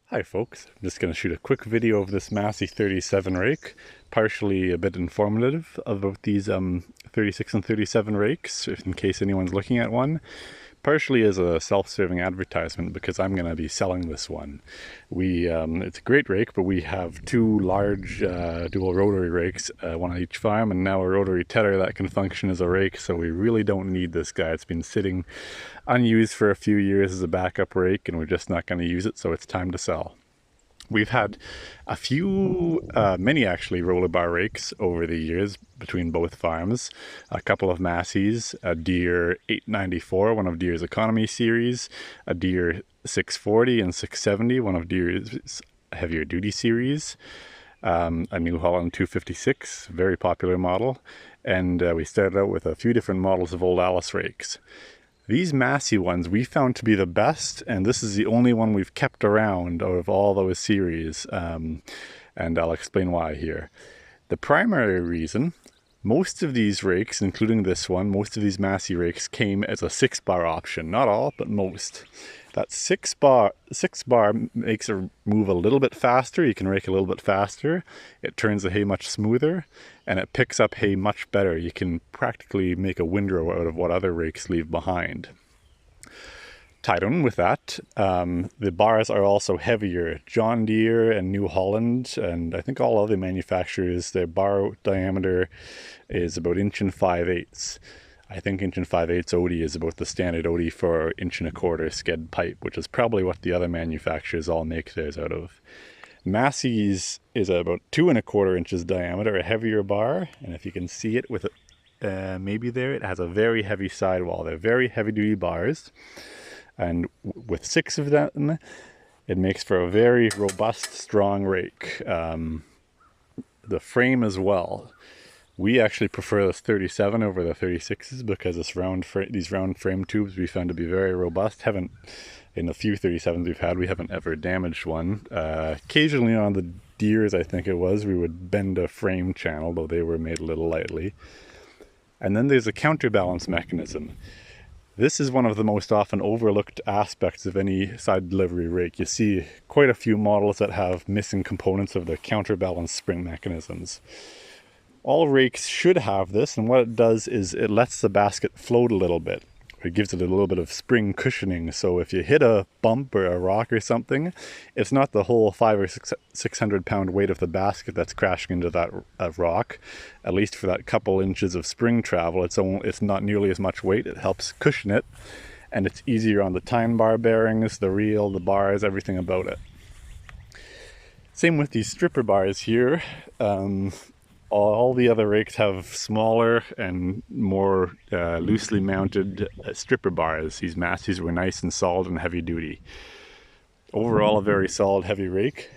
Hi folks, I'm just going to shoot a quick video of this Massey 37 rake, partially a bit informative about these 36 and 37 rakes, if in case anyone's looking at one, partially as a self-serving advertisement because I'm going to be selling this one. It's a great rake, but we have two large dual rotary rakes, one on each farm, and now a rotary tedder that can function as a rake, so we really don't need this guy. It's been sitting unused for a few years as a backup rake, and we're just not going to use it, so it's time to sell. We've had a few, many actually, roller bar rakes over the years between both farms. A couple of Masseys, a Deere 894, one of Deere's economy series, a Deere 640 and 670, one of Deere's heavier duty series, a New Holland 256, very popular model, and we started out with a few different models of old Alice rakes. These Massey ones we found to be the best, and this is the only one we've kept around out of all those series, and I'll explain why here. The primary reason, most of these rakes, including this one, most of these Massey rakes came as a 6-bar option. Not all, but most. That 6-bar makes it move a little bit faster. You can rake a little bit faster. It turns the hay much smoother, and it picks up hay much better. You can practically make a windrow out of what other rakes leave behind. Tied on with that, the bars are also heavier. John Deere and New Holland, and I think all other manufacturers, their bar diameter is about 1 5/8". I think 1 5/8 OD is about the standard OD for 1 1/4" sked pipe, which is probably what the other manufacturers all make theirs out of. Massey's is about 2 1/4 inches diameter, a heavier bar, and if you can see it with maybe there, it has a very heavy sidewall. They're very heavy duty bars, and with 6 of them, it makes for a very robust, strong rake. The frame as well. We actually prefer this 37 over the 36s because these round frame tubes we found to be very robust. In the few 37s we've had, we haven't ever damaged one. Occasionally on the Deeres, I think it was, we would bend a frame channel, though they were made a little lightly. And then there's a counterbalance mechanism. This is one of the most often overlooked aspects of any side delivery rake. You see quite a few models that have missing components of the counterbalance spring mechanisms. All rakes should have this, and what it does is it lets the basket float a little bit. It gives it a little bit of spring cushioning, so if you hit a bump or a rock or something, it's not the whole 500 or 600 pound weight of the basket that's crashing into that rock. At least for that couple inches of spring travel, it's not nearly as much weight. It helps cushion it, and it's easier on the tine bar bearings, the reel, the bars, everything about it. Same with these stripper bars here. All the other rakes have smaller and more loosely mounted stripper bars. These Masseys were nice and solid and heavy duty. Overall, a very solid, heavy rake.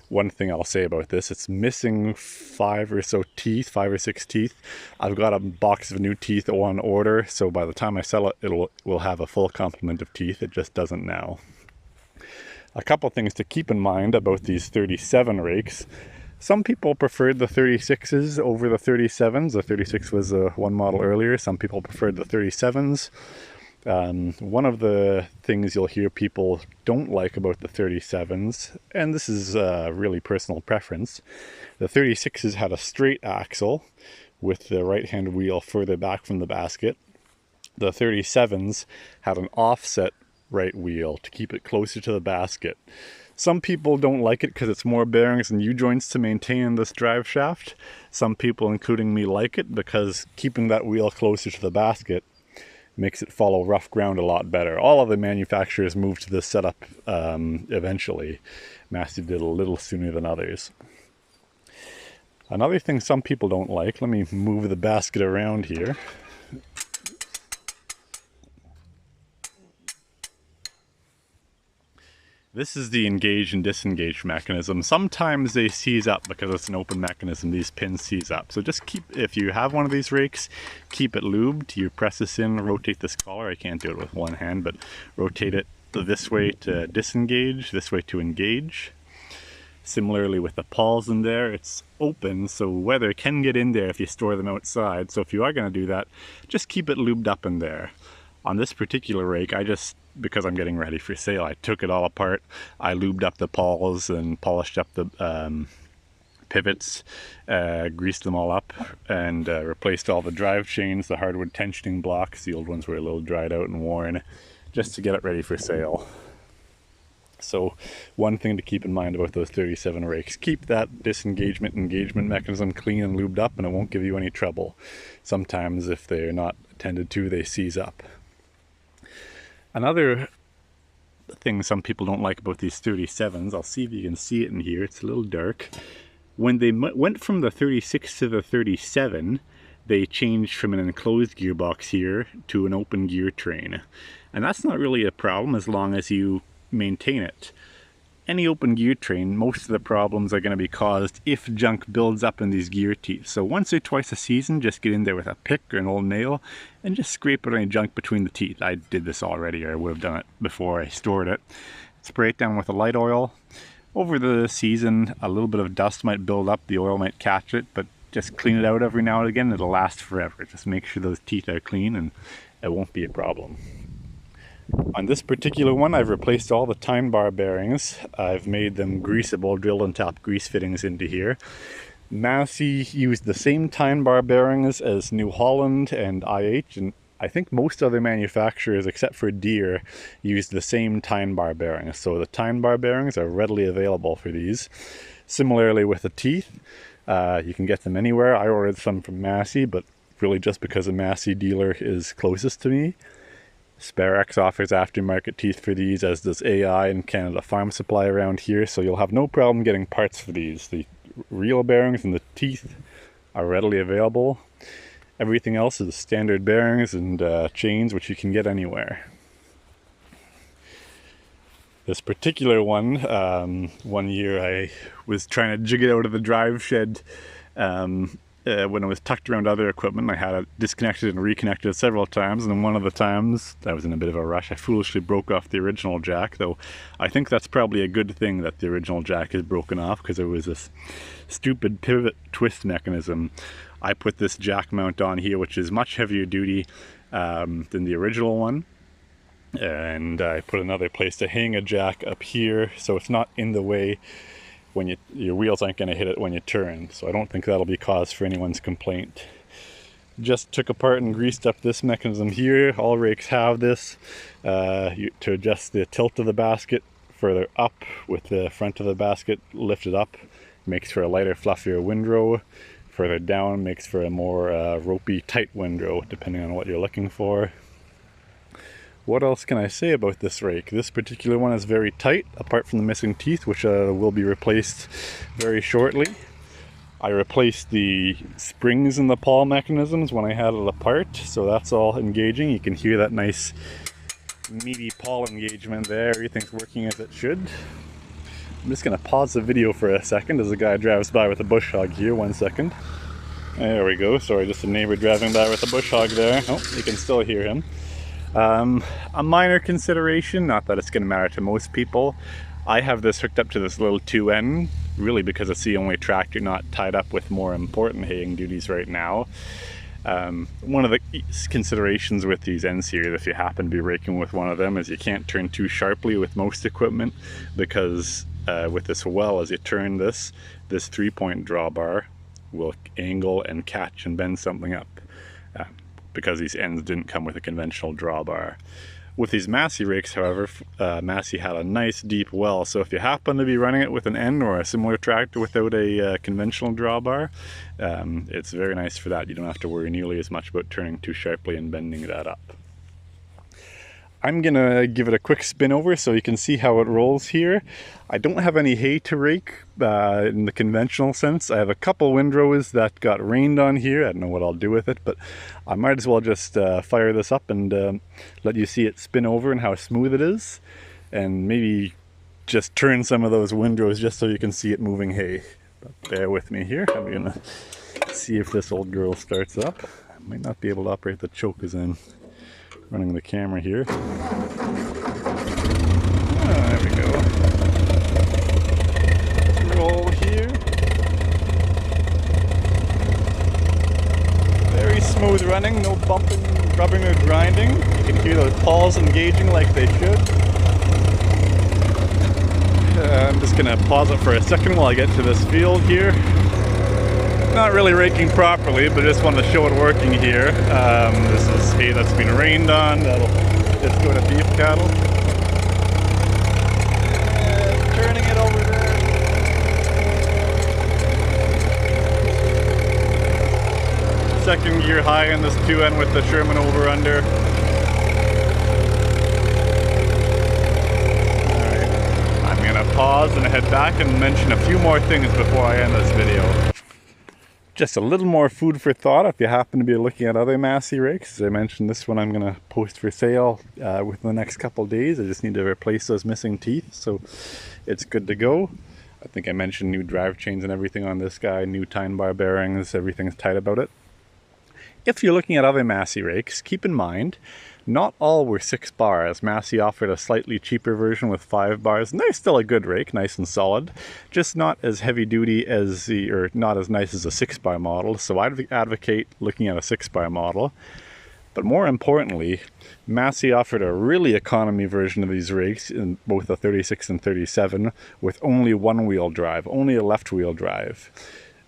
One thing I'll say about this, it's missing 5 or 6 teeth. I've got a box of new teeth on order, so by the time I sell it, will have a full complement of teeth. It just doesn't now. A couple things to keep in mind about these 37 rakes. Some people preferred the 36s over the 37s. The 36 was one model earlier. Some people preferred the 37s. One of the things you'll hear people don't like about the 37s, and this is really personal preference, the 36s had a straight axle with the right-hand wheel further back from the basket. The 37s had an offset right wheel to keep it closer to the basket. Some people don't like it because it's more bearings and U-joints to maintain this drive shaft. Some people, including me, like it because keeping that wheel closer to the basket makes it follow rough ground a lot better. All of the manufacturers moved to this setup eventually. Massey did a little sooner than others. Another thing some people don't like, let me move the basket around here. This is the engage and disengage mechanism. Sometimes they seize up because it's an open mechanism. These pins seize up. So just if you have one of these rakes, keep it lubed. You press this in, rotate this collar. I can't do it with one hand, but rotate it this way to disengage, this way to engage. Similarly with the pawls in there, it's open, so weather can get in there if you store them outside. So if you are going to do that, just keep it lubed up in there. On this particular rake, because I'm getting ready for sale, I took it all apart. I lubed up the pawls and polished up the pivots, greased them all up, and replaced all the drive chains, the hardwood tensioning blocks. The old ones were a little dried out and worn, just to get it ready for sale. So one thing to keep in mind about those 37 rakes, keep that disengagement engagement mechanism clean and lubed up, and it won't give you any trouble. Sometimes if they're not attended to, they seize up. Another thing some people don't like about these 37s, I'll see if you can see it in here, it's a little dark. When they went from the 36 to the 37, they changed from an enclosed gearbox here to an open gear train. And that's not really a problem as long as you maintain it. Any open gear train, most of the problems are going to be caused if junk builds up in these gear teeth. So once or twice a season, just get in there with a pick or an old nail and just scrape out any junk between the teeth. I did this already, or I would have done it before I stored it. Spray it down with a light oil. Over the season, a little bit of dust might build up, the oil might catch it, but just clean it out every now and again, it'll last forever. Just make sure those teeth are clean and it won't be a problem. On this particular one, I've replaced all the time bar bearings. I've made them greasable, drilled and tapped grease fittings into here. Massey used the same time bar bearings as New Holland and IH, and I think most other manufacturers, except for Deere, use the same time bar bearings. So the time bar bearings are readily available for these. Similarly with the teeth, you can get them anywhere. I ordered some from Massey, but really just because a Massey dealer is closest to me. SpareX offers aftermarket teeth for these, as does AI and Canada Farm Supply around here, so you'll have no problem getting parts for these. The real bearings and the teeth are readily available. Everything else is standard bearings and chains, which you can get anywhere. This particular one, one year I was trying to jig it out of the drive shed when it was tucked around other equipment. I had it disconnected and reconnected several times, and then one of the times, I was in a bit of a rush, I foolishly broke off the original jack, though I think that's probably a good thing that the original jack is broken off, because there was this stupid pivot twist mechanism. I put this jack mount on here, which is much heavier duty than the original one, and I put another place to hang a jack up here so it's not in the way when your wheels aren't going to hit it when you turn. So I don't think that'll be cause for anyone's complaint. Just took apart and greased up this mechanism here. All rakes have this to adjust the tilt of the basket further up with the front of the basket lifted up. Makes for a lighter, fluffier windrow. Further down makes for a more ropey, tight windrow, depending on what you're looking for. What else can I say about this rake? This particular one is very tight, apart from the missing teeth, which will be replaced very shortly. I replaced the springs in the pawl mechanisms when I had it apart, so that's all engaging. You can hear that nice meaty pawl engagement there. Everything's working as it should. I'm just going to pause the video for a second as the guy drives by with a bush hog here. 1 second. There we go. Sorry, just a neighbor driving by with a bush hog there. Oh, you can still hear him. A minor consideration, not that it's going to matter to most people. I have this hooked up to this little 2N, really because it's the only tractor not tied up with more important haying duties right now. One of the considerations with these N series, if you happen to be raking with one of them, is you can't turn too sharply with most equipment, because with this well, as you turn this 3-point drawbar will angle and catch and bend something up. Because these ends didn't come with a conventional drawbar. With these Massey rakes, however, Massey had a nice deep well, so if you happen to be running it with an N or a similar tractor without a conventional drawbar, it's very nice for that. You don't have to worry nearly as much about turning too sharply and bending that up. I'm gonna give it a quick spin over so you can see how it rolls here. I don't have any hay to rake in the conventional sense. I have a couple windrows that got rained on here. I don't know what I'll do with it, but I might as well just fire this up and let you see it spin over and how smooth it is, and maybe just turn some of those windrows just so you can see it moving hay. But bear with me here. I'm gonna see if this old girl starts up. I might not be able to operate the choke as I'm running the camera here. There we go. Roll here. Very smooth running, no bumping, rubbing or grinding. You can hear those pawls engaging like they should. I'm just gonna pause it for a second while I get to this field here. Not really raking properly, but just want to show it working here. This is hay that's been rained on. That'll just go to beef cattle. And turning it over there. Second gear high in this 2N with the Sherman over under. Alright, I'm gonna pause and head back and mention a few more things before I end this video. Just a little more food for thought if you happen to be looking at other Massey rakes. As I mentioned, this one I'm going to post for sale within the next couple of days. I just need to replace those missing teeth, so it's good to go. I think I mentioned new drive chains and everything on this guy, new tyne bar bearings, everything's tight about it. If you're looking at other Massey rakes, keep in mind, not all were 6 bars. Massey offered a slightly cheaper version with 5 bars, and they're still a good rake, nice and solid, just not as heavy duty as or not as nice as a 6 bar model. So I'd advocate looking at a 6 bar model. But more importantly, Massey offered a really economy version of these rakes in both the 36 and 37 with only one wheel drive, only a left wheel drive.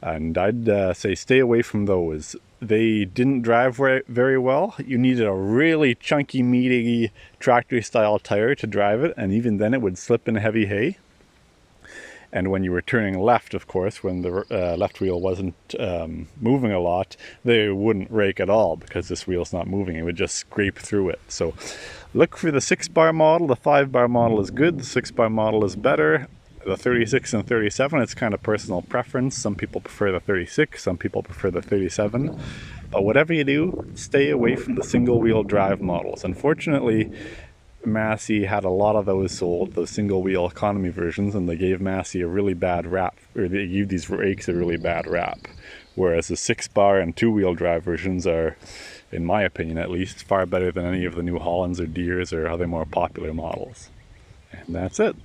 And I'd say stay away from those. They didn't drive very well. You needed a really chunky, meaty tractor-style tire to drive it, and even then it would slip in heavy hay. And when you were turning left, of course, when the left wheel wasn't moving a lot, they wouldn't rake at all because this wheel's not moving. It would just scrape through it. So look for the 6 bar model. The 5 bar model is good. The 6 bar model is better. The 36 and 37, it's kind of personal preference. Some people prefer the 36, some people prefer the 37. But whatever you do, stay away from the single wheel drive models. Unfortunately, Massey had a lot of those sold, those single wheel economy versions, and they gave Massey a really bad rap, or they gave these rakes a really bad rap. Whereas the 6 bar and 2 wheel drive versions are, in my opinion at least, far better than any of the New Hollands or Deeres or other more popular models. And that's it.